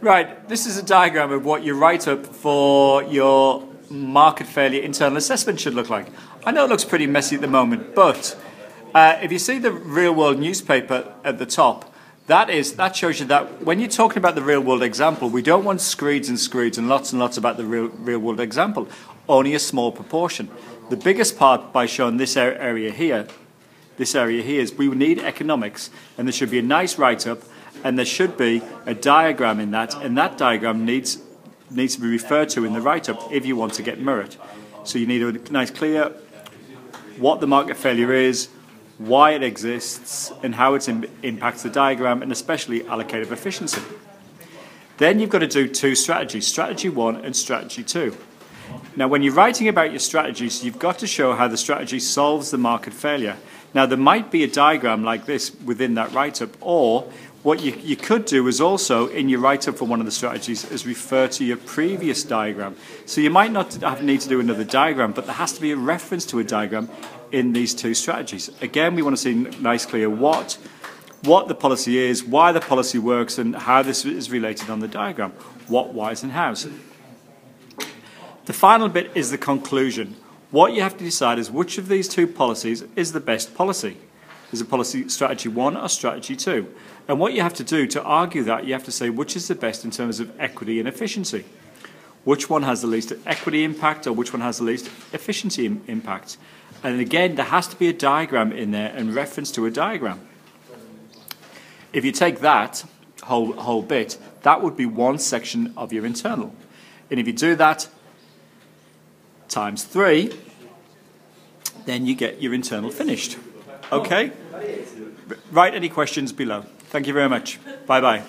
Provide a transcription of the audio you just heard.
Right, this is a diagram of what your write-up for your market failure internal assessment should look like. I know it looks pretty messy at the moment, but if you see the real-world newspaper at the top, that shows you that when you're talking about the real-world example, we don't want screeds and lots about the real-world example, only a small proportion. The biggest part by showing this area here is we need economics, and there should be a nice write-up, and there should be a diagram in that, and that diagram needs to be referred to in the write-up if you want to get merit. So you need a nice clear what the market failure is, why it exists, and how it impacts the diagram, and especially allocative efficiency. Then you've got to do two strategies, strategy 1 and strategy 2. Now when you're writing about your strategies, you've got to show how the strategy solves the market failure. Now there might be a diagram like this within that write-up, or what you could do is also, in your write-up for one of the strategies, is refer to your previous diagram. So you might not need to do another diagram, but there has to be a reference to a diagram in these two strategies. Again, we want to see nice, clear what the policy is, why the policy works, and how this is related on the diagram. What, whys, and hows. The final bit is the conclusion. What you have to decide is which of these two policies is the best policy. Is it policy strategy 1 or strategy 2? And what you have to do to argue that, you have to say which is the best in terms of equity and efficiency. Which one has the least equity impact, or which one has the least efficiency impact? And again, there has to be a diagram in there and reference to a diagram. If you take that whole bit, that would be one section of your internal. And if you do that times 3, then you get your internal finished. Okay? Write any questions below. Thank you very much. Bye-bye.